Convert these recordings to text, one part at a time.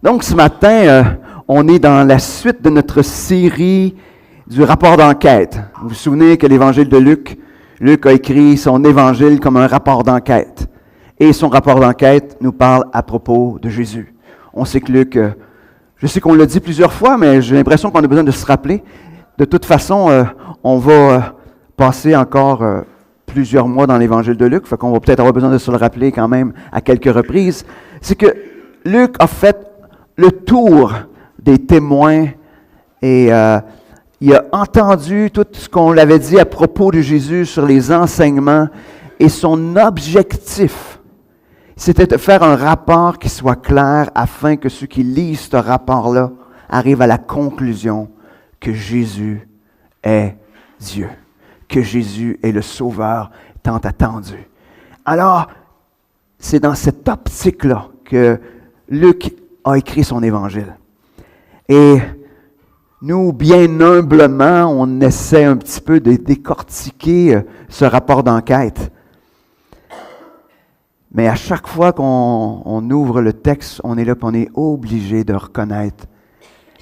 Donc, ce matin, on est dans la suite de notre série du rapport d'enquête. Vous vous souvenez que l'Évangile de Luc, Luc a écrit son Évangile comme un rapport d'enquête. Et son rapport d'enquête nous parle à propos de Jésus. On sait que Luc, je sais qu'on l'a dit plusieurs fois, mais j'ai l'impression qu'on a besoin de se rappeler. De toute façon, on va passer encore plusieurs mois dans l'Évangile de Luc, fait qu'on va peut-être avoir besoin de se le rappeler quand même à quelques reprises. C'est que Luc a fait le tour des témoins et il a entendu tout ce qu'on l'avait dit à propos de Jésus sur les enseignements et son objectif, c'était de faire un rapport qui soit clair afin que ceux qui lisent ce rapport-là arrivent à la conclusion que Jésus est Dieu, que Jésus est le Sauveur tant attendu. Alors, c'est dans cette optique-là que Luc a écrit son Évangile. Et nous, bien humblement, on essaie un petit peu de décortiquer ce rapport d'enquête. Mais à chaque fois qu'on ouvre le texte, on est là et on est obligé de reconnaître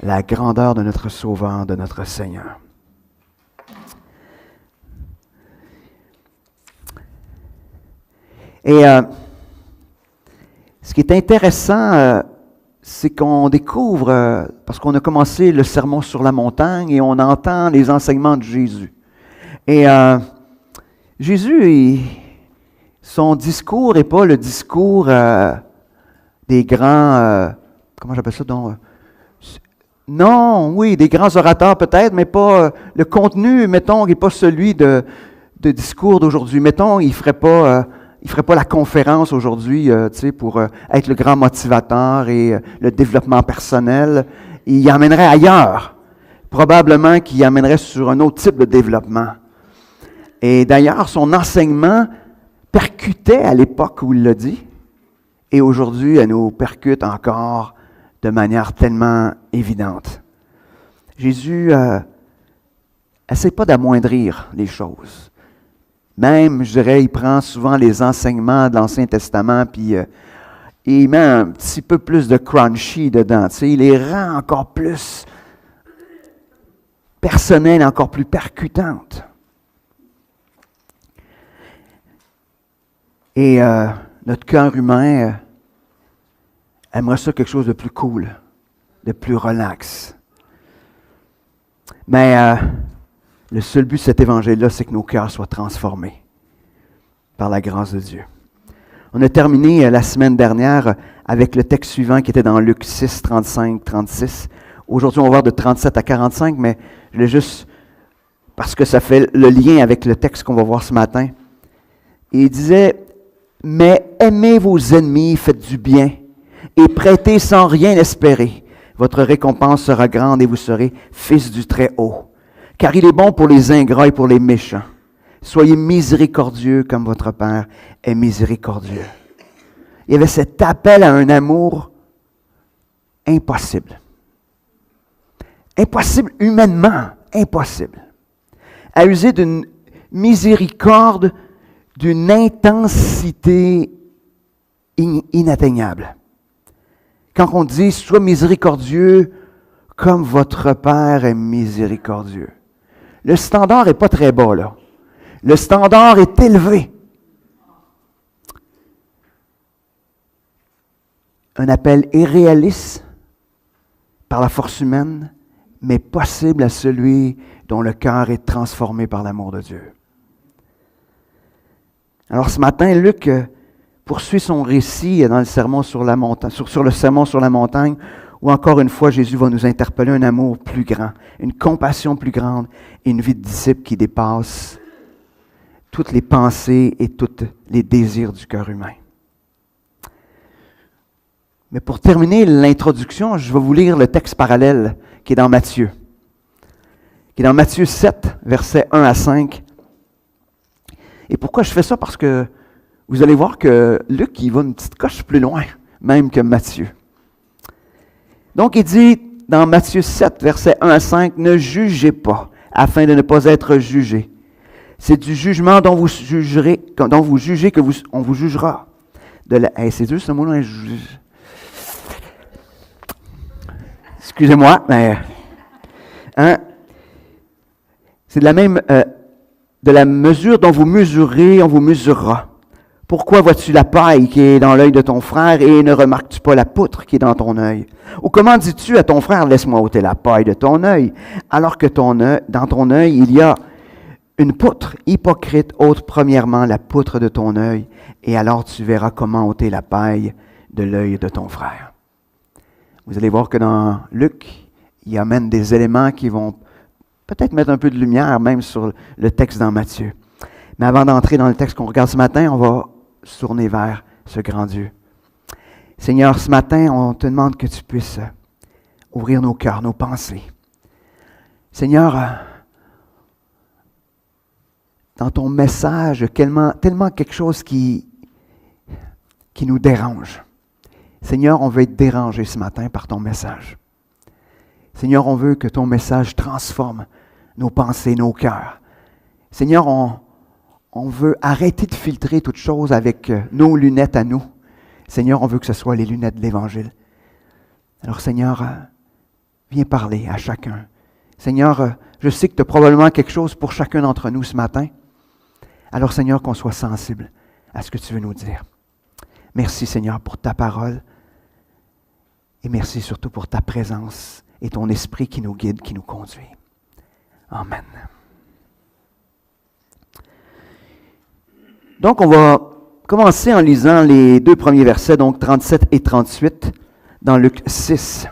la grandeur de notre Sauveur, de notre Seigneur. Et ce qui est intéressant, c'est qu'on découvre, parce qu'on a commencé le sermon sur la montagne et on entend les enseignements de Jésus. Et Jésus, son discours n'est pas le discours des grands, comment j'appelle ça donc? Non, oui, des grands orateurs peut-être, mais pas le contenu, mettons, n'est pas celui de discours d'aujourd'hui. Mettons, il ne ferait pas la conférence aujourd'hui, pour être le grand motivateur et le développement personnel. Il y emmènerait ailleurs. Probablement qu'il y emmènerait sur un autre type de développement. Et d'ailleurs, son enseignement percutait à l'époque où il l'a dit. Et aujourd'hui, elle nous percute encore de manière tellement évidente. Jésus n'essaie pas d'amoindrir les choses. Même, je dirais, il prend souvent les enseignements de l'Ancien Testament, puis il met un petit peu plus de crunchy dedans. Il les rend encore plus personnelles, encore plus percutantes. Et notre cœur humain aimerait ça quelque chose de plus cool, de plus relax. Mais le seul but de cet évangile-là, c'est que nos cœurs soient transformés par la grâce de Dieu. On a terminé la semaine dernière avec le texte suivant qui était dans Luc 6, 35, 36. Aujourd'hui, on va voir de 37 à 45, mais je voulais juste, parce que ça fait le lien avec le texte qu'on va voir ce matin. Et il disait, « Mais aimez vos ennemis, faites du bien, et prêtez sans rien espérer. Votre récompense sera grande et vous serez fils du Très-Haut. Car il est bon pour les ingrats et pour les méchants. Soyez miséricordieux comme votre Père est miséricordieux. » Il y avait cet appel à un amour impossible. Impossible humainement, impossible. À user d'une miséricorde, d'une intensité inatteignable. Quand on dit « Sois miséricordieux comme votre Père est miséricordieux », le standard n'est pas très bas, là. Le standard est élevé. Un appel irréaliste par la force humaine, mais possible à celui dont le cœur est transformé par l'amour de Dieu. Alors ce matin, Luc poursuit son récit dans le sermon sur la montagne, sur le sermon sur la montagne, où encore une fois, Jésus va nous interpeller un amour plus grand, une compassion plus grande et une vie de disciple qui dépasse toutes les pensées et tous les désirs du cœur humain. Mais pour terminer l'introduction, je vais vous lire le texte parallèle qui est dans Matthieu. Qui est dans Matthieu 7, versets 1 à 5. Et pourquoi je fais ça? Parce que vous allez voir que Luc, il va une petite coche plus loin, même que Matthieu. Donc, il dit dans Matthieu 7, versets 1 à 5, « Ne jugez pas, afin de ne pas être jugés. C'est du jugement dont vous jugez que on vous jugera. » C'est dur ce mot-là. Excusez-moi, mais... Hein? C'est de la même... de la mesure dont vous mesurez, on vous mesurera. Pourquoi vois-tu la paille qui est dans l'œil de ton frère et ne remarques-tu pas la poutre qui est dans ton œil? Ou comment dis-tu à ton frère, laisse-moi ôter la paille de ton œil, alors que dans ton œil, il y a une poutre? Hypocrite, ôte premièrement la poutre de ton œil, et alors tu verras comment ôter la paille de l'œil de ton frère. Vous allez voir que dans Luc, il amène des éléments qui vont peut-être mettre un peu de lumière même sur le texte dans Matthieu. Mais avant d'entrer dans le texte qu'on regarde ce matin, on va se tourner vers ce grand Dieu. Seigneur, ce matin, on te demande que tu puisses ouvrir nos cœurs, nos pensées. Seigneur, dans ton message, tellement quelque chose qui nous dérange. Seigneur, on veut être dérangé ce matin par ton message. Seigneur, on veut que ton message transforme nos pensées, nos cœurs. Seigneur, on veut arrêter de filtrer toutes choses avec nos lunettes à nous. Seigneur, on veut que ce soit les lunettes de l'Évangile. Alors, Seigneur, viens parler à chacun. Seigneur, je sais que tu as probablement quelque chose pour chacun d'entre nous ce matin. Alors, Seigneur, qu'on soit sensible à ce que tu veux nous dire. Merci, Seigneur, pour ta parole. Et merci surtout pour ta présence et ton esprit qui nous guide, qui nous conduit. Amen. Donc, on va commencer en lisant les 2 premiers versets, donc 37 et 38, dans Luc 6.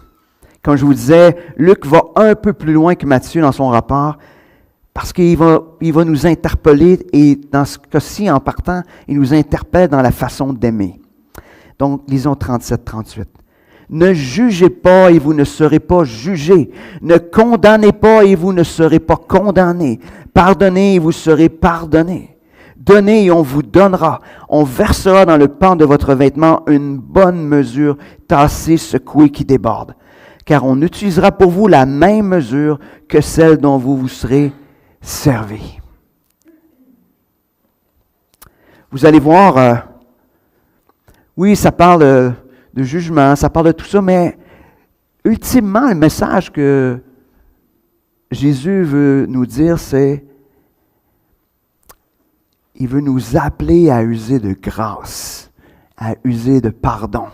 Comme je vous disais, Luc va un peu plus loin que Matthieu dans son rapport, parce qu'il va nous interpeller, et dans ce cas-ci, en partant, il nous interpelle dans la façon d'aimer. Donc, lisons 37-38. Ne jugez pas et vous ne serez pas jugés. Ne condamnez pas et vous ne serez pas condamnés. Pardonnez et vous serez pardonnés. Donnez et on vous donnera. On versera dans le pan de votre vêtement une bonne mesure, tassée, secouée, qui déborde. Car on utilisera pour vous la même mesure que celle dont vous vous serez servis. Vous allez voir, oui, ça parle de jugement, ça parle de tout ça, mais ultimement, le message que Jésus veut nous dire, c'est il veut nous appeler à user de grâce, à user de pardon,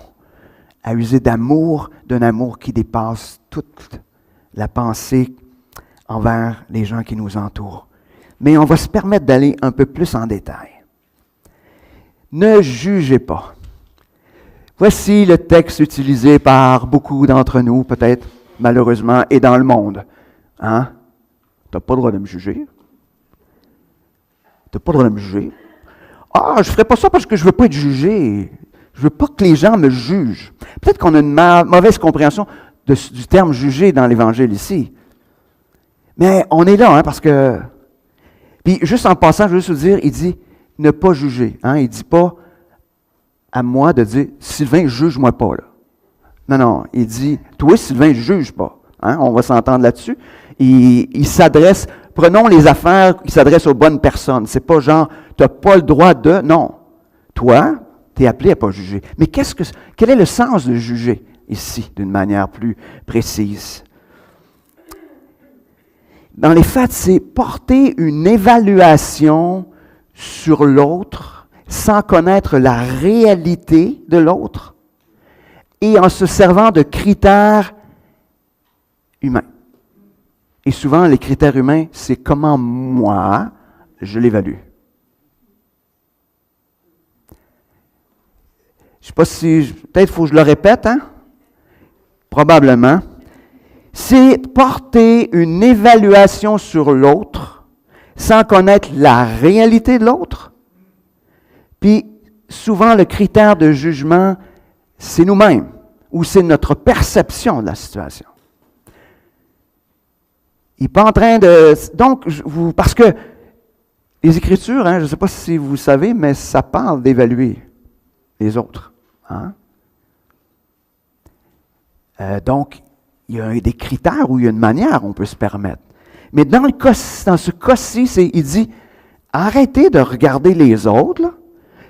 à user d'amour, d'un amour qui dépasse toute la pensée envers les gens qui nous entourent. Mais on va se permettre d'aller un peu plus en détail. Ne jugez pas. Voici le texte utilisé par beaucoup d'entre nous, peut-être, malheureusement, et dans le monde. Hein? Tu n'as pas le droit de me juger. Tu n'as pas le droit de me juger. Ah, je ne ferai pas ça parce que je ne veux pas être jugé. Je ne veux pas que les gens me jugent. Peut-être qu'on a une mauvaise compréhension du terme juger dans l'Évangile ici. Mais on est là, hein, parce que... Puis, juste en passant, je veux juste vous dire, il dit ne pas juger. Hein? Il ne dit pas à moi de dire « Sylvain, juge-moi pas. » là. Non, il dit « Toi, Sylvain, juge pas. Hein? » On va s'entendre là-dessus. Il s'adresse, prenons les affaires, il s'adresse aux bonnes personnes. C'est pas genre « Tu n'as pas le droit de... » Non. Toi, tu es appelé à pas juger. Mais quel est le sens de juger ici, d'une manière plus précise? Dans les faits, c'est porter une évaluation sur l'autre sans connaître la réalité de l'autre et en se servant de critères humains. Et souvent, les critères humains, c'est comment moi, je l'évalue. Je ne sais pas si... Peut-être qu'il faut que je le répète, hein? Probablement. C'est porter une évaluation sur l'autre sans connaître la réalité de l'autre. Puis, souvent, le critère de jugement, c'est nous-mêmes, ou c'est notre perception de la situation. Il n'est pas en train de... Donc, parce que les Écritures, hein, je ne sais pas si vous savez, mais ça parle d'évaluer les autres. Hein? Donc, il y a des critères où il y a une manière où on peut se permettre. Mais dans ce cas-ci, il dit, arrêtez de regarder les autres, là,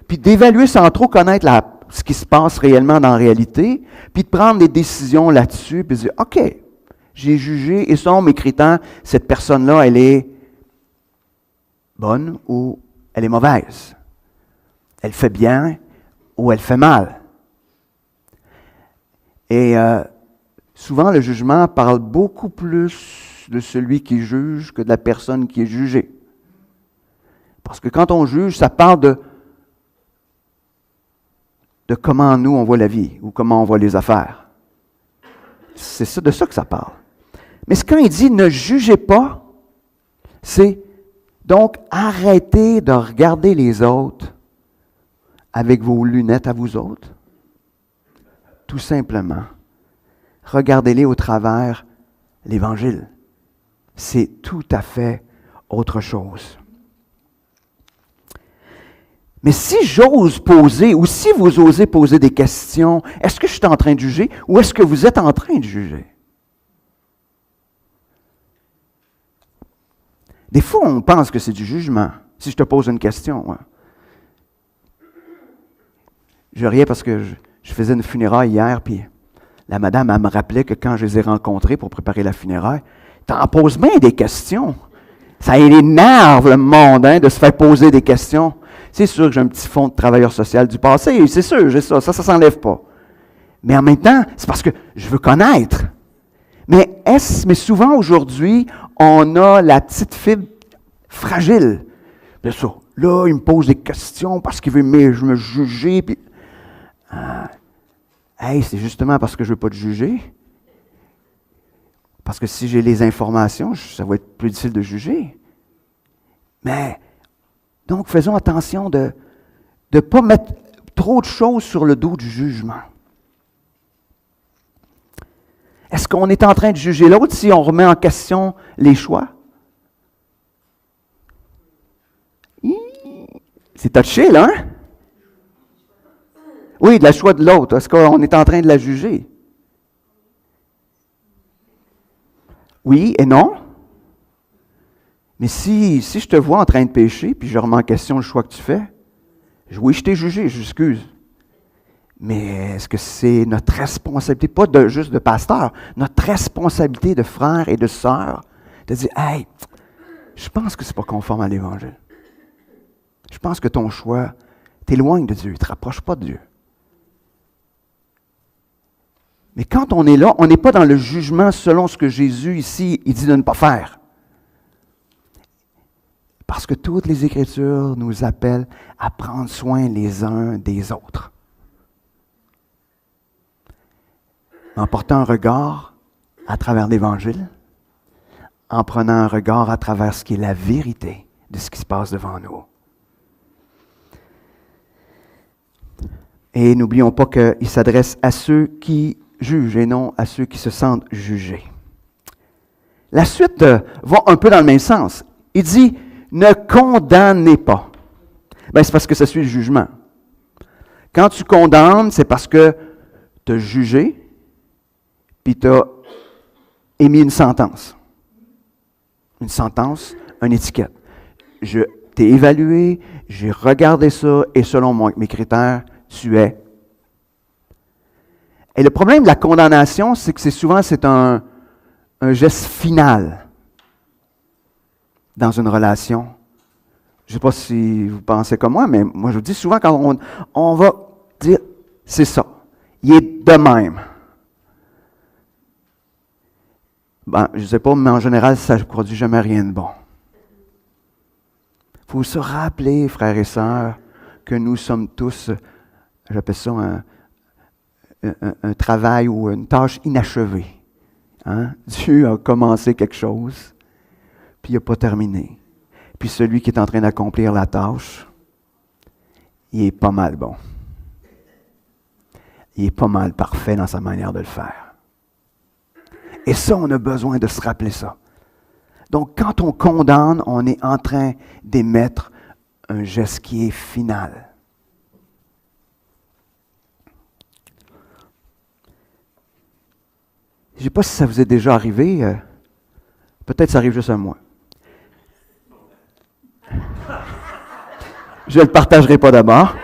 puis d'évaluer sans trop connaître ce qui se passe réellement dans la réalité, puis de prendre des décisions là-dessus, puis de dire, OK, j'ai jugé, et selon mes critères, cette personne-là, elle est bonne ou elle est mauvaise. Elle fait bien ou elle fait mal. Et souvent, le jugement parle beaucoup plus de celui qui juge que de la personne qui est jugée. Parce que quand on juge, ça parle de comment nous, on voit la vie ou comment on voit les affaires. C'est ça, de ça que ça parle. Mais quand il dit « ne jugez pas », c'est donc arrêtez de regarder les autres avec vos lunettes à vous autres. Tout simplement, regardez-les au travers l'Évangile. C'est tout à fait autre chose. Mais si j'ose poser, ou si vous osez poser des questions, est-ce que je suis en train de juger ou est-ce que vous êtes en train de juger? Des fois, on pense que c'est du jugement. Si je te pose une question, hein. Je riais parce que je faisais une funéraille hier, puis la madame, elle me rappelait que quand je les ai rencontrés pour préparer la funéraille, t'en poses bien des questions. Ça énerve le monde, hein, de se faire poser des questions. C'est sûr que j'ai un petit fond de travailleur social du passé, c'est sûr, j'ai ça s'enlève pas. Mais en même temps, c'est parce que je veux connaître. Mais souvent aujourd'hui, on a la petite fibre fragile. Bien sûr, là, il me pose des questions parce qu'il veut me juger. Puis, c'est justement parce que je ne veux pas te juger. Parce que si j'ai les informations, ça va être plus difficile de juger. Mais, donc, faisons attention de ne pas mettre trop de choses sur le dos du jugement. Est-ce qu'on est en train de juger l'autre si on remet en question les choix? C'est touché, là, hein? Oui, de la choix de l'autre. Est-ce qu'on est en train de la juger? Oui et non. Mais si je te vois en train de pécher, puis je remets en question le choix que tu fais, oui, je t'ai jugé, j'excuse. Mais est-ce que c'est notre responsabilité, pas juste de pasteur, notre responsabilité de frères et de sœurs, de dire, hey, je pense que c'est pas conforme à l'Évangile. Je pense que ton choix t'éloigne de Dieu, il ne te rapproche pas de Dieu. Mais quand on est là, on n'est pas dans le jugement selon ce que Jésus, ici, il dit de ne pas faire. Parce que toutes les Écritures nous appellent à prendre soin les uns des autres. En portant un regard à travers l'Évangile, en prenant un regard à travers ce qui est la vérité de ce qui se passe devant nous. Et n'oublions pas qu'il s'adresse à ceux qui jugent et non à ceux qui se sentent jugés. La suite va un peu dans le même sens. Il dit, ne condamnez pas. C'est parce que ça suit le jugement. Quand tu condamnes, c'est parce que tu as jugé, puis tu as émis une sentence. Une sentence, une étiquette. Je t'ai évalué, j'ai regardé ça, et selon mes critères, tu es. Et le problème de la condamnation, c'est que souvent un geste final dans une relation. Je ne sais pas si vous pensez comme moi, mais moi je vous dis souvent quand on va dire, c'est ça, il est de même. Je ne sais pas, mais en général, ça ne produit jamais rien de bon. Il faut se rappeler, frères et sœurs, que nous sommes tous, j'appelle ça un travail ou une tâche inachevée. Hein? Dieu a commencé quelque chose, puis il n'a pas terminé. Puis celui qui est en train d'accomplir la tâche, il est pas mal bon. Il est pas mal parfait dans sa manière de le faire. Et ça, on a besoin de se rappeler ça. Donc, quand on condamne, on est en train d'émettre un geste qui est final. Je ne sais pas si ça vous est déjà arrivé. Peut-être ça arrive juste à moi. Je ne le partagerai pas d'abord.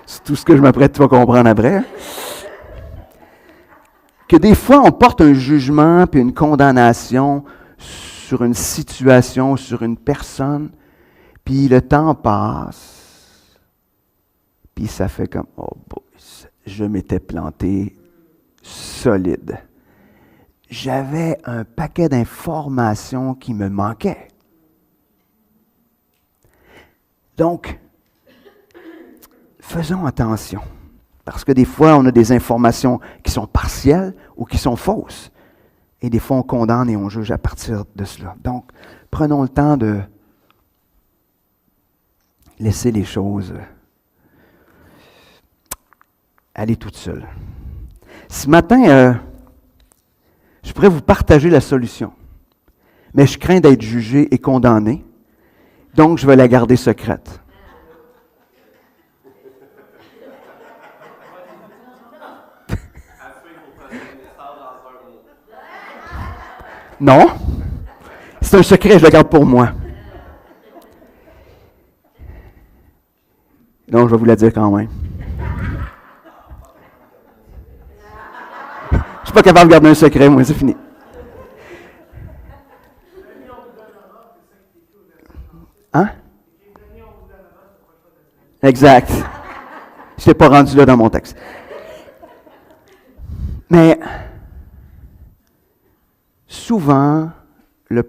C'est tout ce que je m'apprête à comprendre après. Que des fois, on porte un jugement puis une condamnation sur une situation, sur une personne, puis le temps passe, puis ça fait comme, oh boy, je m'étais planté solide. J'avais un paquet d'informations qui me manquaient. Donc, faisons attention. Parce que des fois, on a des informations qui sont partielles ou qui sont fausses. Et des fois, on condamne et on juge à partir de cela. Donc, prenons le temps de laisser les choses aller toutes seules. Ce matin, je pourrais vous partager la solution. Mais je crains d'être jugé et condamné. Donc, je vais la garder secrète. Non, c'est un secret, je le garde pour moi. Donc, je vais vous la dire quand même. Je ne suis pas capable de garder un secret, moi, c'est fini. Hein? Exact. Je ne t'ai pas rendu là dans mon texte. Mais souvent, le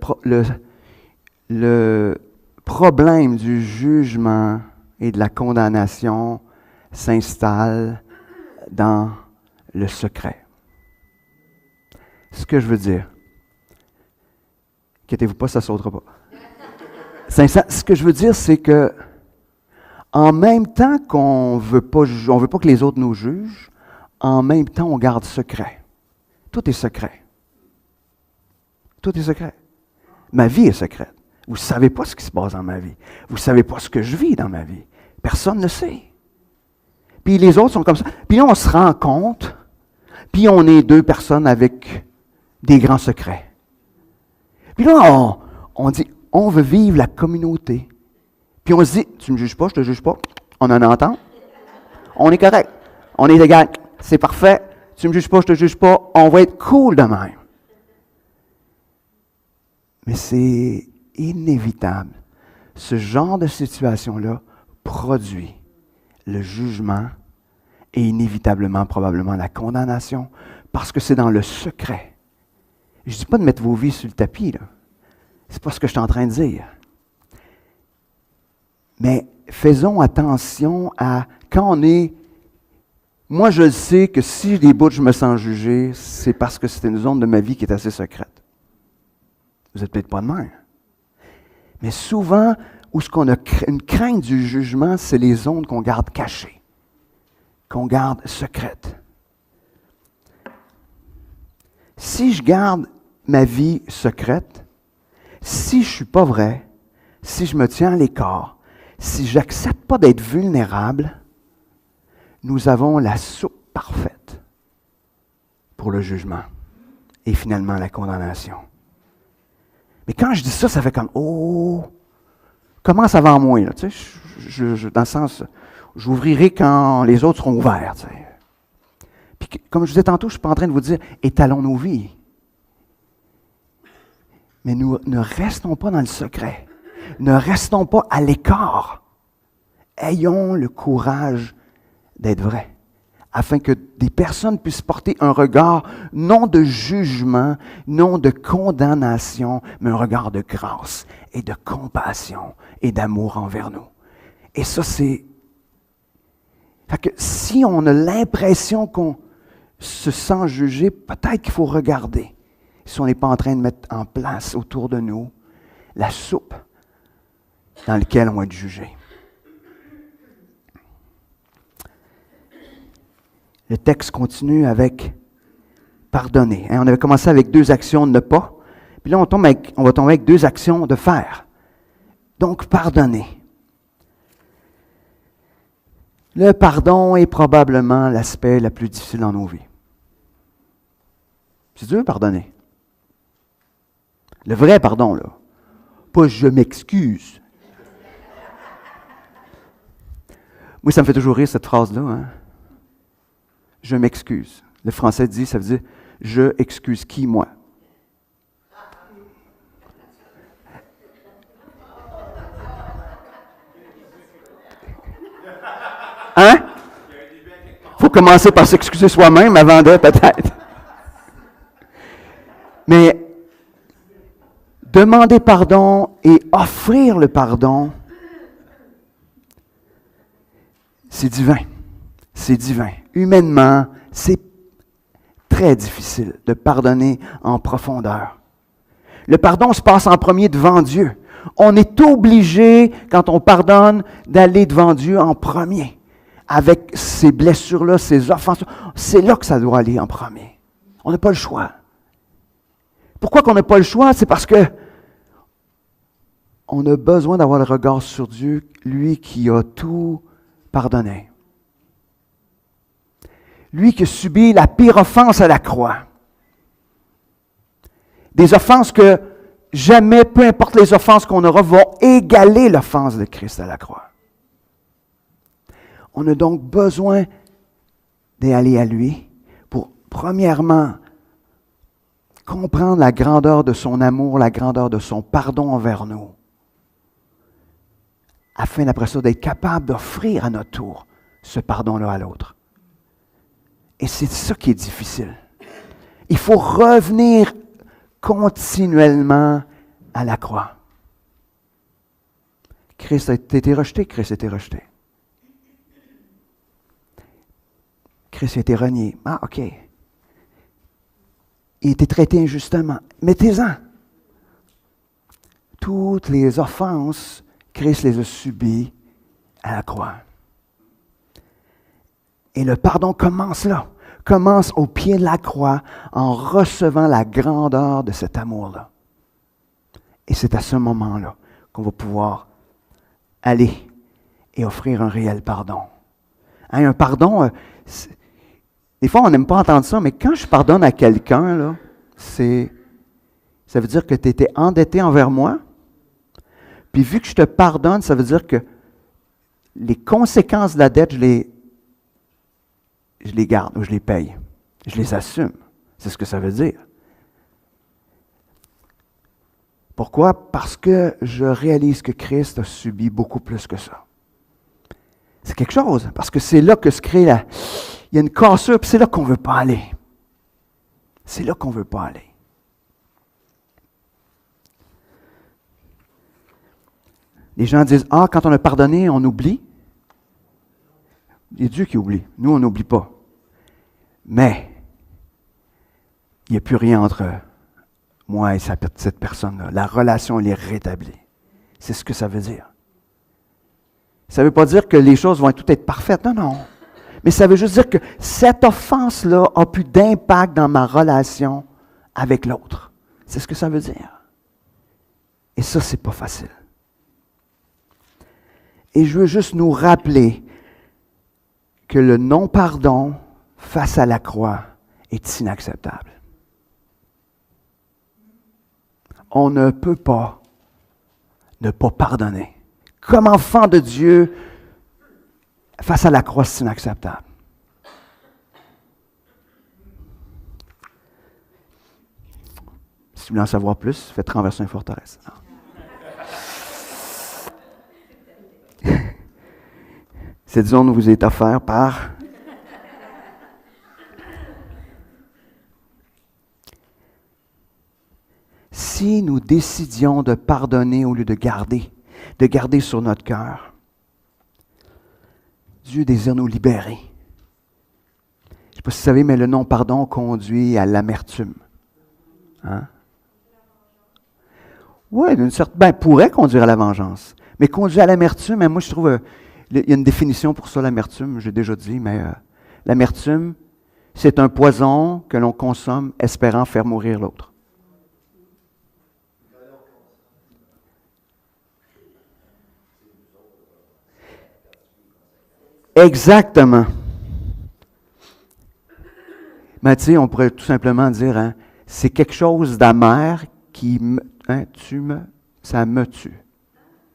problème du jugement et de la condamnation s'installe dans le secret. Ce que je veux dire, inquiétez-vous pas, ça ne sautera pas. Ce que je veux dire, c'est que en même temps qu'on veut pas que les autres nous jugent, en même temps, on garde secret. Tout est secret. Tout est secret. Ma vie est secrète. Vous ne savez pas ce qui se passe dans ma vie. Vous ne savez pas ce que je vis dans ma vie. Personne ne sait. Puis les autres sont comme ça. Puis là, on se rend compte, puis on est deux personnes avec des grands secrets. Puis là, on dit, on veut vivre la communauté. Puis on se dit, tu ne me juges pas, je ne te juge pas. On en entend. On est correct. On est égal. C'est parfait. Tu ne me juges pas, je ne te juge pas. On va être cool de même. Mais c'est inévitable. Ce genre de situation-là produit le jugement et inévitablement, probablement, la condamnation, parce que c'est dans le secret. Je ne dis pas de mettre vos vies sur le tapis, là. C'est pas ce que je suis en train de dire. Mais faisons attention à quand on est... Moi, je sais que si des bouts je me sens jugé, c'est parce que c'est une zone de ma vie qui est assez secrète. Vous n'êtes peut-être pas de même. Mais souvent, où ce qu'on a une crainte du jugement, c'est les zones qu'on garde cachées, qu'on garde secrètes. Si je garde ma vie secrète, si je ne suis pas vrai, si je me tiens à l'écart, si je n'accepte pas d'être vulnérable, nous avons la soupe parfaite pour le jugement et finalement la condamnation. Mais quand je dis ça, ça fait comme « Oh! » Comment ça va en moi? Là, tu sais, dans le sens, j'ouvrirai quand les autres seront ouverts. Tu sais. Puis comme je disais tantôt, je ne suis pas en train de vous dire « étalons nos vies ». Mais nous ne restons pas dans le secret. Ne restons pas à l'écart. Ayons le courage d'être vrais, afin que des personnes puissent porter un regard non de jugement, non de condamnation, mais un regard de grâce et de compassion et d'amour envers nous. Et ça, c'est... Fait que si on a l'impression qu'on se sent jugé, peut-être qu'il faut regarder si on n'est pas en train de mettre en place autour de nous la soupe dans laquelle on va être jugé. Le texte continue avec pardonner. On avait commencé avec 2 actions de ne pas, puis là on va tomber avec 2 actions de faire. Donc pardonner. Le pardon est probablement l'aspect le plus difficile dans nos vies. C'est dur pardonner. Le vrai pardon, là. Pas je m'excuse. Moi, ça me fait toujours rire, cette phrase-là. Hein? Je m'excuse. Le français dit, ça veut dire, je excuse qui, moi? Hein? Il faut commencer par s'excuser soi-même avant de, peut-être. Mais demander pardon et offrir le pardon, c'est divin. C'est divin. Humainement, c'est très difficile de pardonner en profondeur. Le pardon se passe en premier devant Dieu. On est obligé, quand on pardonne, d'aller devant Dieu en premier. Avec ces blessures-là, ces offenses. C'est là que ça doit aller en premier. On n'a pas le choix. Pourquoi qu'on n'a pas le choix? C'est parce que on a besoin d'avoir le regard sur Dieu, lui qui a tout pardonné. Lui qui a subi la pire offense à la croix. Des offenses que jamais, peu importe les offenses qu'on aura, vont égaler l'offense de Christ à la croix. On a donc besoin d'aller à lui pour, premièrement, comprendre la grandeur de son amour, la grandeur de son pardon envers nous, afin après ça d'être capable d'offrir à notre tour ce pardon-là à l'autre. Et c'est ça qui est difficile. Il faut revenir continuellement à la croix. Christ a été rejeté, Christ a été rejeté. Christ a été renié. Ah, OK. Il a été traité injustement. Mettez-en. Toutes les offenses, Christ les a subies à la croix. Et le pardon commence là. Commence au pied de la croix en recevant la grandeur de cet amour-là. Et c'est à ce moment-là qu'on va pouvoir aller et offrir un réel pardon. Hein, un pardon, des fois on n'aime pas entendre ça, mais quand je pardonne à quelqu'un, là, ça veut dire que tu étais endetté envers moi. Puis vu que je te pardonne, ça veut dire que les conséquences de la dette, je les garde ou je les paye. Je les assume. C'est ce que ça veut dire. Pourquoi? Parce que je réalise que Christ a subi beaucoup plus que ça. C'est quelque chose, parce que c'est là que se crée il y a une cassure, puis c'est là qu'on ne veut pas aller. C'est là qu'on ne veut pas aller. Les gens disent, « Ah, quand on a pardonné, on oublie. » Il y a Dieu qui oublie. Nous, on n'oublie pas. Mais, il n'y a plus rien entre moi et cette personne-là. La relation, elle est rétablie. C'est ce que ça veut dire. Ça ne veut pas dire que les choses vont tout être parfaites. Non, non. Mais ça veut juste dire que cette offense-là a plus d'impact dans ma relation avec l'autre. C'est ce que ça veut dire. Et ça, c'est pas facile. Et je veux juste nous rappeler que le non-pardon face à la croix est inacceptable. On ne peut pas ne pas pardonner. Comme enfant de Dieu, face à la croix, c'est inacceptable. Si vous voulez en savoir plus, faites renverser une forteresse. Cette zone vous est offerte par si nous décidions de pardonner au lieu de garder sur notre cœur, Dieu désire nous libérer. Je ne sais pas si vous savez, mais le non-pardon conduit à l'amertume. Hein? Oui, d'une certaine pourrait conduire à la vengeance, mais conduit à l'amertume, moi je trouve, il y a une définition pour ça, l'amertume, j'ai déjà dit, mais l'amertume, c'est un poison que l'on consomme espérant faire mourir l'autre. Exactement. Mais tu sais, on pourrait tout simplement dire, hein, c'est quelque chose d'amer qui me, ça me tue.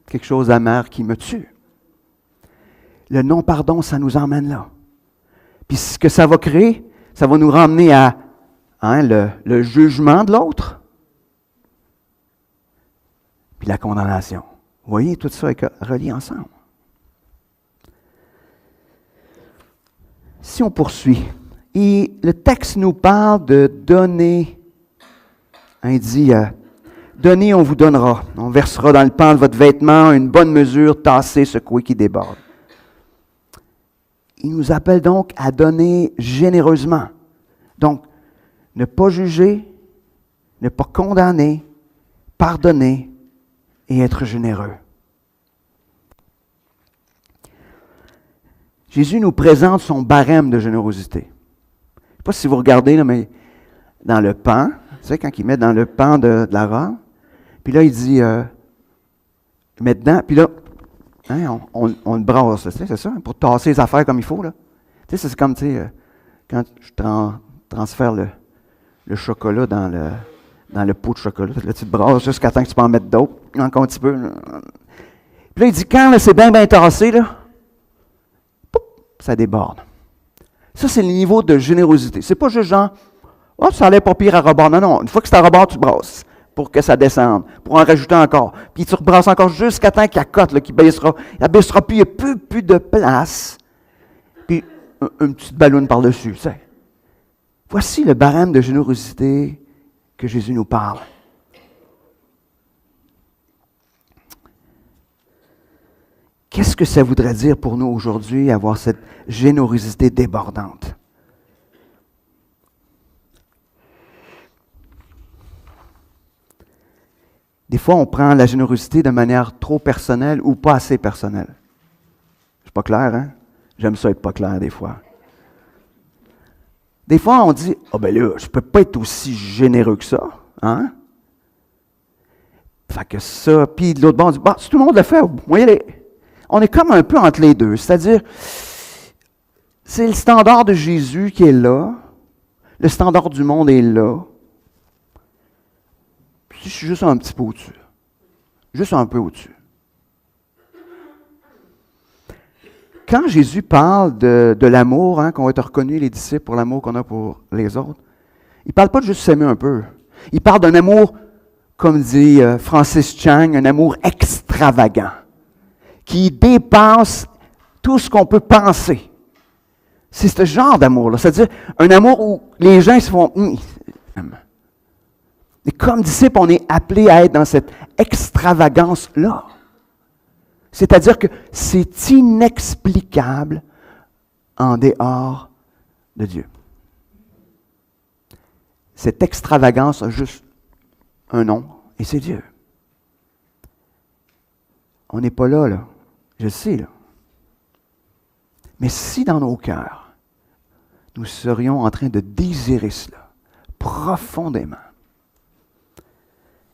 Quelque chose d'amer qui me tue. le non-pardon, ça nous emmène là. Puis ce que ça va créer, ça va nous ramener à le jugement de l'autre, puis la condamnation. Vous voyez, tout ça est relié ensemble. Si on poursuit, et le texte nous parle de donner, il dit, donnez, on vous donnera. On versera dans le pan de votre vêtement une bonne mesure, tassée, secouée, qui déborde. Il nous appelle donc à donner généreusement. Donc, ne pas juger, ne pas condamner, pardonner et être généreux. Jésus nous présente son barème de générosité. Je ne sais pas si vous regardez, là, mais dans le pan, tu sais, quand il met dans le pan de la robe, puis là, il dit, il met dedans, puis là, on le brasse, c'est ça, pour tasser les affaires comme il faut, là. Tu sais, c'est comme, tu sais, quand je transfère le chocolat dans le pot de chocolat, là, tu te brasses jusqu'à temps que tu peux en mettre d'autres, encore un petit peu. Puis là, il dit, quand là, c'est bien tassé, là, ça déborde. Ça, c'est le niveau de générosité. C'est pas juste genre, oh, ça allait pas pire à rebord. Non, non. Une fois que c'est à rebord, tu brasses pour que ça descende, pour en rajouter encore. Puis tu rebrasses encore jusqu'à temps qu'il y a cote, là, qu'il baissera. Il baissera plus, il n'y a plus de place. Puis une petite balloune par-dessus, tu sais. Voici le barème de générosité que Jésus nous parle. Qu'est-ce que ça voudrait dire pour nous aujourd'hui, avoir cette générosité débordante? Des fois, on prend la générosité de manière trop personnelle ou pas assez personnelle. C'est pas clair, hein? J'aime ça être pas clair des fois. Des fois, on dit, « Ah ben là, je peux pas être aussi généreux que ça. » Hein? Fait que ça, puis de l'autre bord, on dit, « Bah, si tout le monde le fait, vous voyez les... » On est comme un peu entre les deux, c'est-à-dire, c'est le standard de Jésus qui est là, le standard du monde est là, puis je suis juste un petit peu au-dessus, juste un peu au-dessus. Quand Jésus parle de l'amour, qu'on va être reconnus les disciples pour l'amour qu'on a pour les autres, il ne parle pas de juste s'aimer un peu, il parle d'un amour, comme dit Francis Chan, un amour extravagant, qui dépasse tout ce qu'on peut penser. C'est ce genre d'amour-là. C'est-à-dire un amour où les gens se font... Et comme disciples, on est appelés à être dans cette extravagance-là. C'est-à-dire que c'est inexplicable en dehors de Dieu. Cette extravagance a juste un nom, et c'est Dieu. On n'est pas là, là. Je le sais, là. Mais si dans nos cœurs, nous serions en train de désirer cela profondément,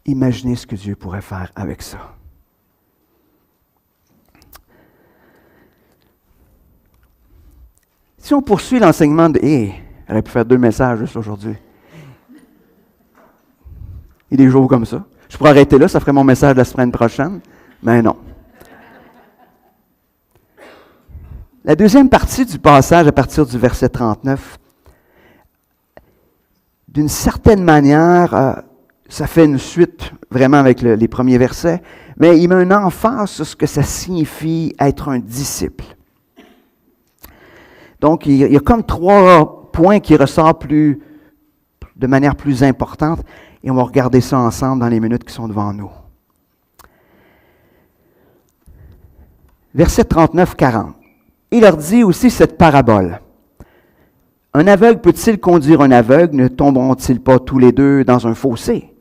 imaginez ce que Dieu pourrait faire avec ça. Si on poursuit l'enseignement de... on aurait pu faire 2 messages juste aujourd'hui. Il y a des jours comme ça. Je pourrais arrêter là, ça ferait mon message la semaine prochaine. Mais non. La deuxième partie du passage, à partir du verset 39, d'une certaine manière, ça fait une suite vraiment avec les premiers versets, mais il met un emphase sur ce que ça signifie être un disciple. Donc, il y a comme 3 points qui ressortent de manière plus importante, et on va regarder ça ensemble dans les minutes qui sont devant nous. Verset 39-40. Il leur dit aussi cette parabole. Un aveugle peut-il conduire un aveugle? Ne tomberont-ils pas tous les deux dans un fossé?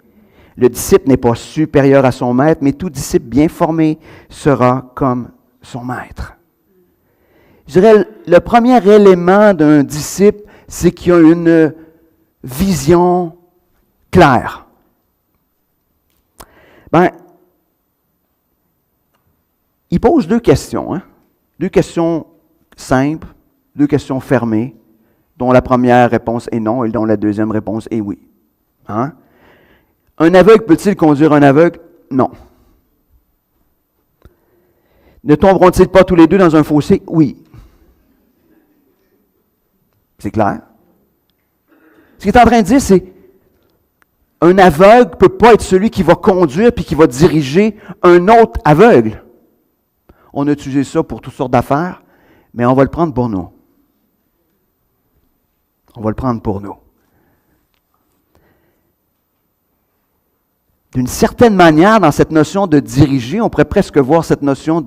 Le disciple n'est pas supérieur à son maître, mais tout disciple bien formé sera comme son maître. Je dirais, le premier élément d'un disciple, c'est qu'il a une vision claire. Il pose 2 questions, 2 questions simples, 2 questions fermées, dont la première réponse est non et dont la deuxième réponse est oui. Un aveugle peut-il conduire un aveugle? Non. Ne tomberont-ils pas tous les deux dans un fossé? Oui. C'est clair. Ce qu'il est en train de dire, c'est un aveugle ne peut pas être celui qui va conduire puis qui va diriger un autre aveugle. On a utilisé ça pour toutes sortes d'affaires, mais on va le prendre pour nous. On va le prendre pour nous. D'une certaine manière, dans cette notion de diriger, on pourrait presque voir cette notion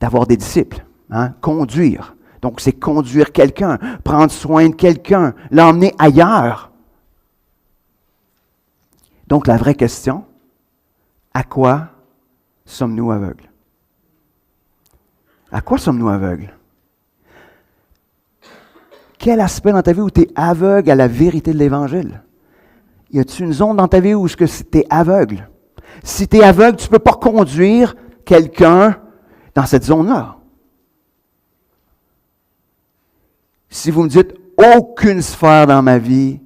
d'avoir des disciples, hein? Conduire. Donc, c'est conduire quelqu'un, prendre soin de quelqu'un, l'emmener ailleurs. Donc, la vraie question, à quoi sommes-nous aveugles? À quoi sommes-nous aveugles? Quel aspect dans ta vie où tu es aveugle à la vérité de l'Évangile? Y a-t-il une zone dans ta vie où tu es aveugle? Si tu es aveugle, tu ne peux pas conduire quelqu'un dans cette zone-là. Si vous me dites aucune sphère dans ma vie,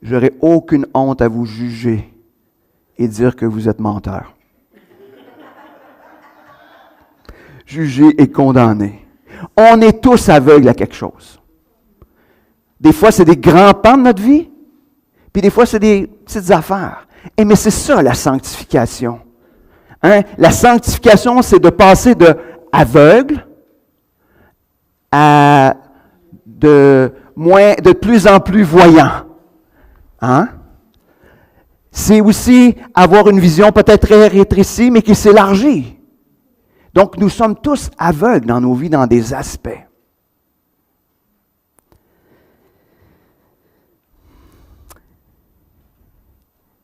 j'aurai aucune honte à vous juger et dire que vous êtes menteur. Jugé et condamné. On est tous aveugles à quelque chose. Des fois, c'est des grands pans de notre vie, puis des fois, c'est des petites affaires. Mais c'est ça, la sanctification. Hein? La sanctification, c'est de passer de aveugle à de plus en plus voyant. Hein? C'est aussi avoir une vision peut-être très rétrécie, mais qui s'élargit. Donc, nous sommes tous aveugles dans nos vies, dans des aspects.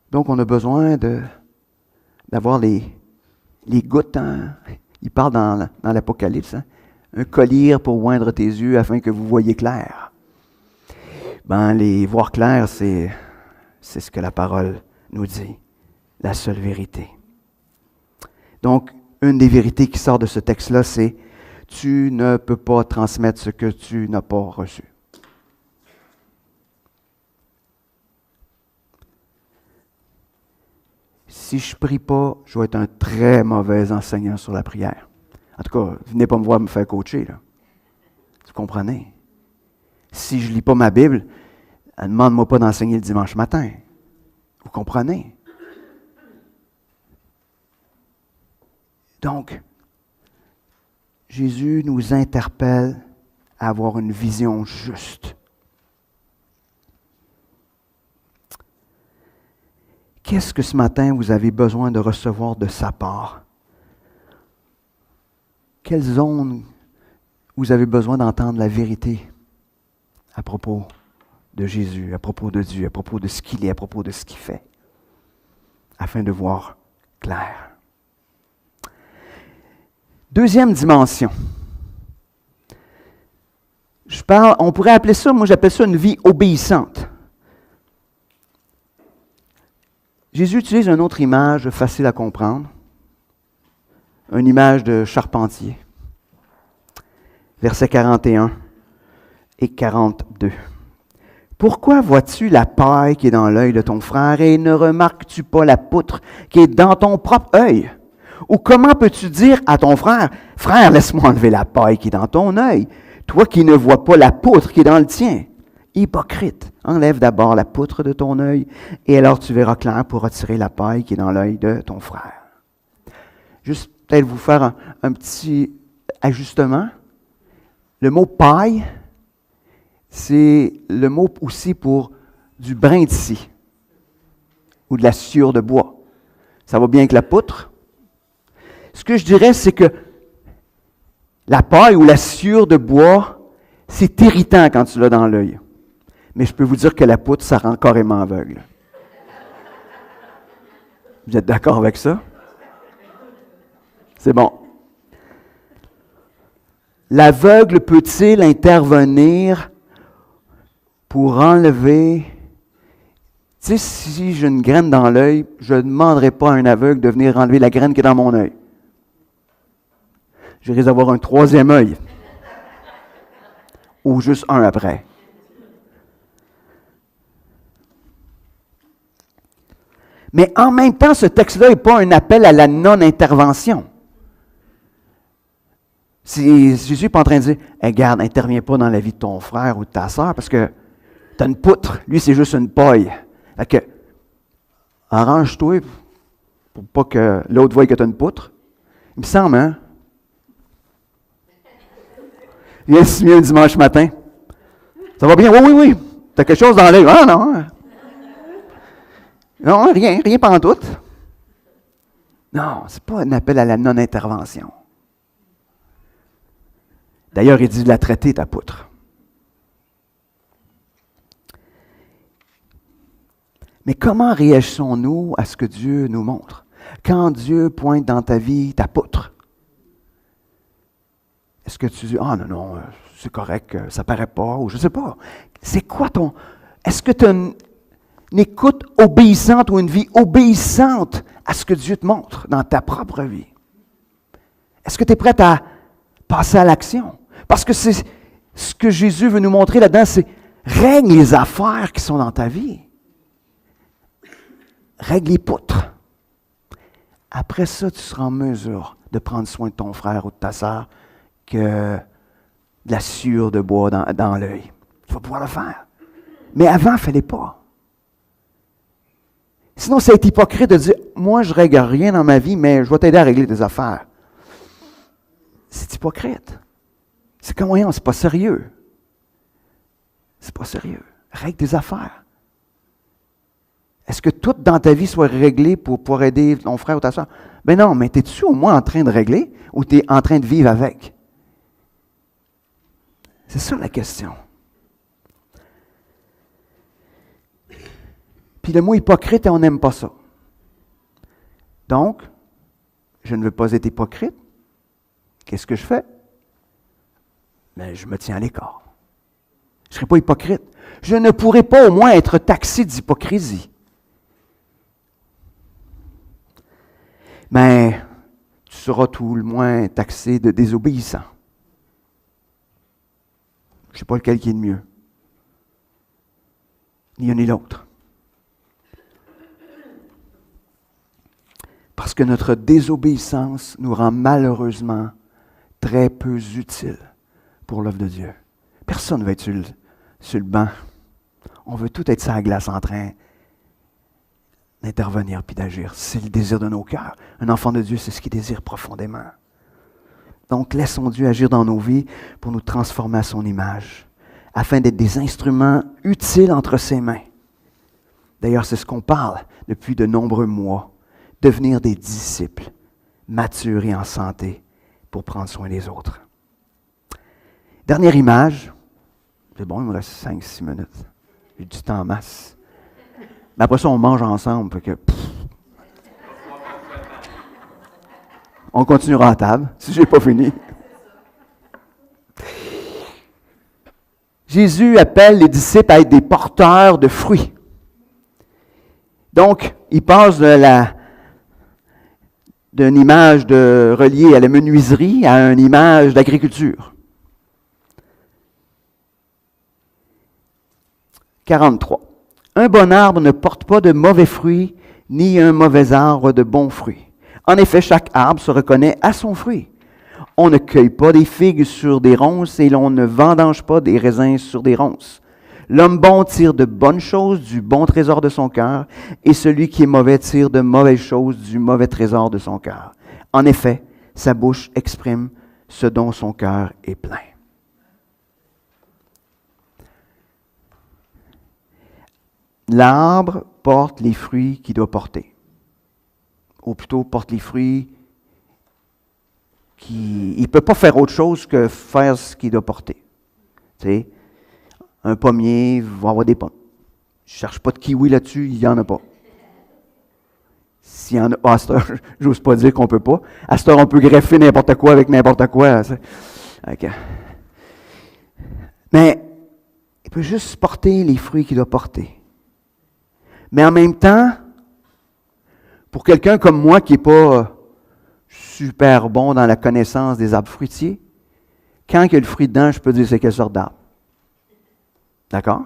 Donc, on a besoin d'avoir les gouttes. Hein? Il parle dans l'Apocalypse. Hein? Un collier pour oindre tes yeux afin que vous voyez clair. Les voir clair, c'est ce que la parole nous dit. La seule vérité. Donc, une des vérités qui sort de ce texte-là, c'est « Tu ne peux pas transmettre ce que tu n'as pas reçu. » Si je ne prie pas, je vais être un très mauvais enseignant sur la prière. En tout cas, venez pas me voir me faire coacher, là. Vous comprenez? Si je ne lis pas ma Bible, ne demande-moi pas d'enseigner le dimanche matin. Vous comprenez? Donc, Jésus nous interpelle à avoir une vision juste. Qu'est-ce que ce matin vous avez besoin de recevoir de sa part? Quelle zone vous avez besoin d'entendre la vérité à propos de Jésus, à propos de Dieu, à propos de ce qu'il est, à propos de ce qu'il fait, afin de voir clair. Deuxième dimension. On pourrait appeler ça, moi j'appelle ça une vie obéissante. Jésus utilise une autre image facile à comprendre, une image de charpentier. Versets 41 et 42. Pourquoi vois-tu la paille qui est dans l'œil de ton frère et ne remarques-tu pas la poutre qui est dans ton propre œil? Ou comment peux-tu dire à ton frère, « Frère, laisse-moi enlever la paille qui est dans ton œil, toi qui ne vois pas la poutre qui est dans le tien. » Hypocrite, enlève d'abord la poutre de ton œil, et alors tu verras clair pour retirer la paille qui est dans l'œil de ton frère. Juste peut-être vous faire un petit ajustement. Le mot paille, c'est le mot aussi pour du brin de scie ou de la sciure de bois. Ça va bien avec la poutre. Ce que je dirais, c'est que la paille ou la sciure de bois, c'est irritant quand tu l'as dans l'œil. Mais je peux vous dire que la poutre, ça rend carrément aveugle. Vous êtes d'accord avec ça? C'est bon. L'aveugle peut-il intervenir pour enlever... Tu sais, si j'ai une graine dans l'œil, je ne demanderai pas à un aveugle de venir enlever la graine qui est dans mon œil. Je risque d'avoir un troisième œil. Ou juste un après. Mais en même temps, ce texte-là n'est pas un appel à la non-intervention. Jésus n'est pas en train de dire hey, « Regarde, n'interviens pas dans la vie de ton frère ou de ta sœur parce que tu as une poutre. Lui, c'est juste une paille. Fait que, arrange-toi pour pas que l'autre voie que tu as une poutre. » Il me semble, hein? Viens si mieux un dimanche matin. Ça va bien? Oui, oui, oui. Tu as quelque chose dans l'œil. Ah non. Non, rien pantoute. Non, ce n'est pas un appel à la non-intervention. D'ailleurs, il dit de la traiter, ta poutre. Mais comment réagissons-nous à ce que Dieu nous montre? Quand Dieu pointe dans ta vie ta poutre, est-ce que tu dis « Ah non, c'est correct, ça ne paraît pas » ou je ne sais pas. C'est quoi ton... Est-ce que tu as une écoute obéissante ou une vie obéissante à ce que Dieu te montre dans ta propre vie? Est-ce que tu es prête à passer à l'action? Parce que c'est ce que Jésus veut nous montrer là-dedans, c'est règle les affaires qui sont dans ta vie. Règle les poutres. Après ça, tu seras en mesure de prendre soin de ton frère ou de ta sœur que de la sueur de bois dans l'œil. Tu vas pouvoir le faire. Mais avant, fais-les pas. Sinon, c'est être hypocrite de dire « Moi, je ne règle rien dans ma vie, mais je vais t'aider à régler tes affaires. » C'est hypocrite. C'est comme, voyons, c'est pas sérieux. C'est pas sérieux. Règle tes affaires. Est-ce que tout dans ta vie soit réglé pour pouvoir aider ton frère ou ta soeur? Ben non, mais es-tu au moins en train de régler ou tu es en train de vivre avec? C'est ça la question. Puis le mot hypocrite, on n'aime pas ça. Donc, je ne veux pas être hypocrite. Qu'est-ce que je fais? Mais je me tiens à l'écart. Je ne serai pas hypocrite. Je ne pourrai pas au moins être taxé d'hypocrisie. Mais tu seras tout le moins taxé de désobéissant. Je ne sais pas lequel qui est le mieux. Ni un ni l'autre. Parce que notre désobéissance nous rend malheureusement très peu utiles pour l'œuvre de Dieu. Personne ne veut être sur le banc. On veut tout être sur la glace en train d'intervenir puis d'agir. C'est le désir de nos cœurs. Un enfant de Dieu, c'est ce qu'il désire profondément. Donc, laissons Dieu agir dans nos vies pour nous transformer à son image, afin d'être des instruments utiles entre ses mains. D'ailleurs, c'est ce qu'on parle depuis de nombreux mois. Devenir des disciples, matures et en santé, pour prendre soin des autres. Dernière image. C'est bon, il me reste 5-6 minutes. J'ai du temps en masse. Mais après ça, on mange ensemble. Fait que, on continuera à table, si je n'ai pas fini. Jésus appelle les disciples à être des porteurs de fruits. Donc, il passe d'une image reliée à la menuiserie à une image d'agriculture. 43. Un bon arbre ne porte pas de mauvais fruits, ni un mauvais arbre de bons fruits. En effet, chaque arbre se reconnaît à son fruit. On ne cueille pas des figues sur des ronces et l'on ne vendange pas des raisins sur des ronces. L'homme bon tire de bonnes choses du bon trésor de son cœur, et celui qui est mauvais tire de mauvaises choses du mauvais trésor de son cœur. En effet, sa bouche exprime ce dont son cœur est plein. L'arbre porte les fruits qu'il doit porter. Ou plutôt, porte les fruits il ne peut pas faire autre chose que faire ce qu'il doit porter. Tu sais, un pommier va avoir des pommes. Je ne cherche pas de kiwi là-dessus, il n'y en a pas. S'il y en a, à cette heure, j'ose pas dire qu'on ne peut pas. À cette heure, on peut greffer n'importe quoi avec n'importe quoi. Okay. Mais il peut juste porter les fruits qu'il doit porter. Mais en même temps, pour quelqu'un comme moi qui n'est pas super bon dans la connaissance des arbres fruitiers, quand il y a le fruit dedans, je peux dire c'est quelle sorte d'arbre. D'accord?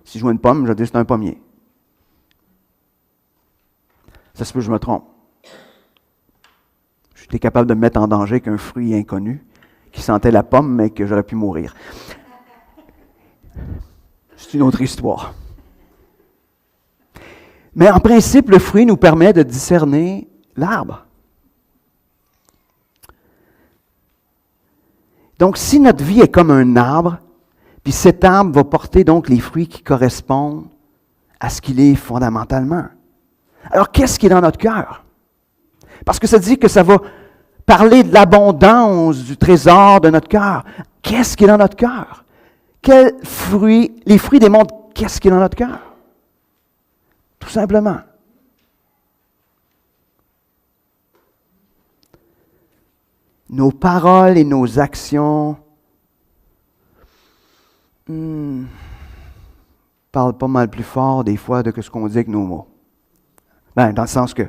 Si je vois une pomme, je vais dire c'est un pommier. Ça se peut que je me trompe. J'étais capable de me mettre en danger qu'un fruit inconnu, qui sentait la pomme, mais que j'aurais pu mourir. C'est une autre histoire. Mais en principe, le fruit nous permet de discerner l'arbre. Donc, si notre vie est comme un arbre, puis cet arbre va porter donc les fruits qui correspondent à ce qu'il est fondamentalement. Alors, qu'est-ce qui est dans notre cœur? Parce que ça dit que ça va parler de l'abondance du trésor de notre cœur. Qu'est-ce qui est dans notre cœur? Quels fruits? Les fruits démontrent qu'est-ce qui est dans notre cœur. Tout simplement. Nos paroles et nos actions parlent pas mal plus fort des fois de ce qu'on dit avec nos mots. Ben, dans le sens que,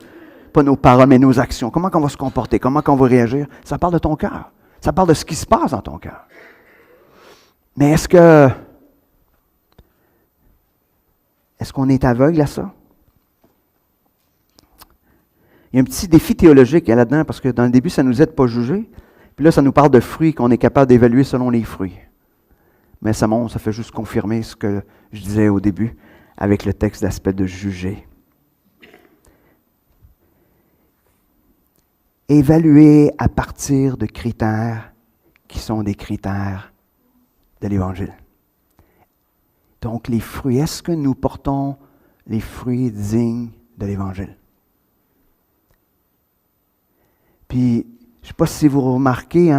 pas nos paroles, mais nos actions. Comment on va se comporter? Comment on va réagir? Ça parle de ton cœur. Ça parle de ce qui se passe dans ton cœur. Mais est-ce qu'on est aveugle à ça? Il y a un petit défi théologique là-dedans, parce que dans le début, ça nous aide pas à juger. Puis là, ça nous parle de fruits qu'on est capable d'évaluer selon les fruits. Mais ça fait juste confirmer ce que je disais au début avec le texte d'aspect de juger. Évaluer à partir de critères qui sont des critères de l'Évangile. Donc, les fruits, est-ce que nous portons les fruits dignes de l'Évangile? Puis, je ne sais pas si vous remarquez,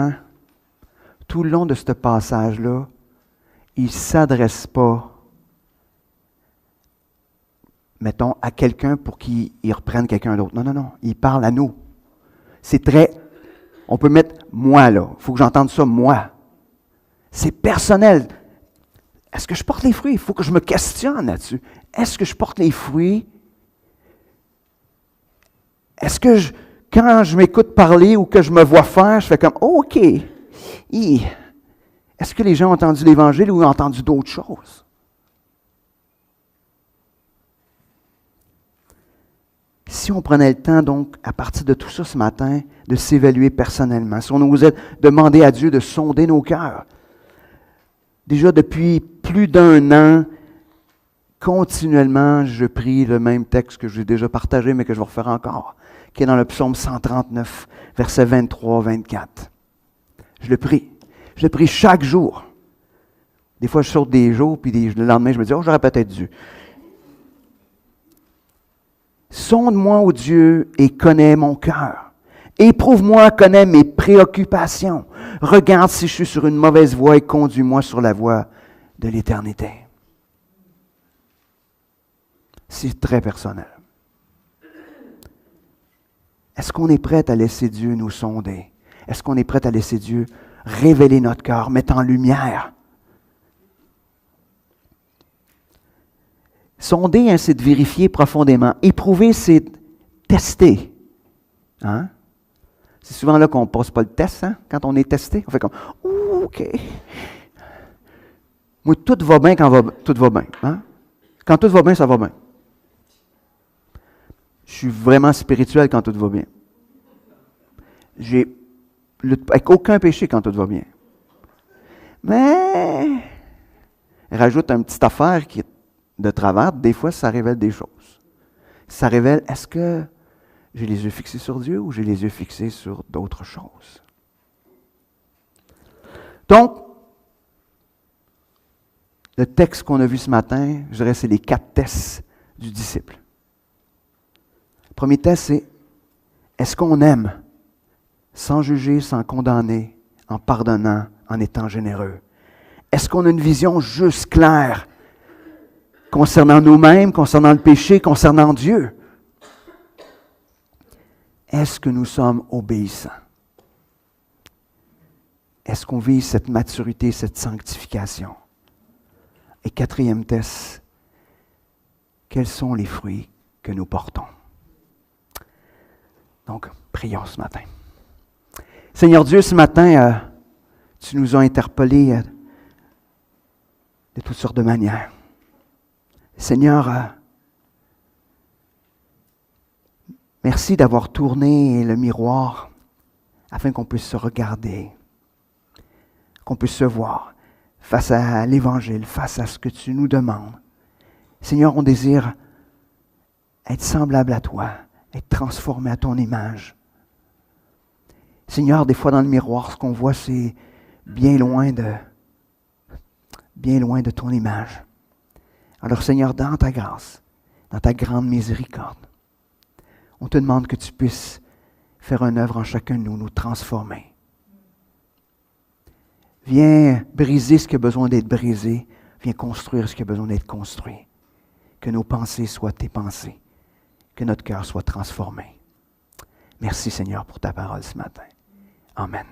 tout le long de ce passage-là, il ne s'adresse pas, mettons, à quelqu'un pour qu'il reprenne quelqu'un d'autre. Non, non, non, il parle à nous. C'est on peut mettre « moi » là, il faut que j'entende ça « moi ». C'est personnel. Est-ce que je porte les fruits? Il faut que je me questionne là-dessus. Est-ce que je porte les fruits? Est-ce que quand je m'écoute parler ou que je me vois faire, je fais comme oh, OK. Est-ce que les gens ont entendu l'Évangile ou ont entendu d'autres choses? Si on prenait le temps, donc, à partir de tout ça ce matin, de s'évaluer personnellement, si on osait demander à Dieu de sonder nos cœurs. Déjà depuis plus d'1 an, continuellement, je prie le même texte que j'ai déjà partagé, mais que je vais refaire encore, qui est dans le psaume 139, versets 23-24. Je le prie. Je le prie chaque jour. Des fois, je saute des jours, puis le lendemain, je me dis, oh, j'aurais peut-être dû. Sonde-moi, ô Dieu, et connais mon cœur. Éprouve-moi, connais mes préoccupations. Regarde si je suis sur une mauvaise voie et conduis-moi sur la voie de l'éternité. C'est très personnel. Est-ce qu'on est prêt à laisser Dieu nous sonder? Est-ce qu'on est prêt à laisser Dieu révéler notre cœur, mettre en lumière? Sonder, c'est de vérifier profondément. Éprouver, c'est tester. C'est souvent là qu'on ne passe pas le test, quand on est testé. On fait comme « Ouh, OK. » Moi, tout va bien quand tout va bien. Quand tout va bien, ça va bien. Je suis vraiment spirituel quand tout va bien. J'ai avec aucun péché quand tout va bien. Mais, rajoute une petite affaire qui est de travers, des fois, ça révèle des choses. Ça révèle, est-ce que j'ai les yeux fixés sur Dieu ou j'ai les yeux fixés sur d'autres choses? Donc, le texte qu'on a vu ce matin, je dirais, c'est les 4 tests du disciple. Le premier test, c'est, est-ce qu'on aime sans juger, sans condamner, en pardonnant, en étant généreux? Est-ce qu'on a une vision juste, claire, concernant nous-mêmes, concernant le péché, concernant Dieu? Est-ce que nous sommes obéissants? Est-ce qu'on vit cette maturité, cette sanctification? Et 4e test, quels sont les fruits que nous portons? Donc, prions ce matin. Seigneur Dieu, ce matin, tu nous as interpellés de toutes sortes de manières. Seigneur, Merci d'avoir tourné le miroir afin qu'on puisse se regarder, qu'on puisse se voir face à l'Évangile, face à ce que tu nous demandes. Seigneur, on désire être semblable à toi, être transformé à ton image. Seigneur, des fois dans le miroir, ce qu'on voit, c'est bien loin de ton image. Alors Seigneur, dans ta grâce, dans ta grande miséricorde, on te demande que tu puisses faire une œuvre en chacun de nous, nous transformer. Viens briser ce qui a besoin d'être brisé, viens construire ce qui a besoin d'être construit. Que nos pensées soient tes pensées, que notre cœur soit transformé. Merci Seigneur pour ta parole ce matin. Amen.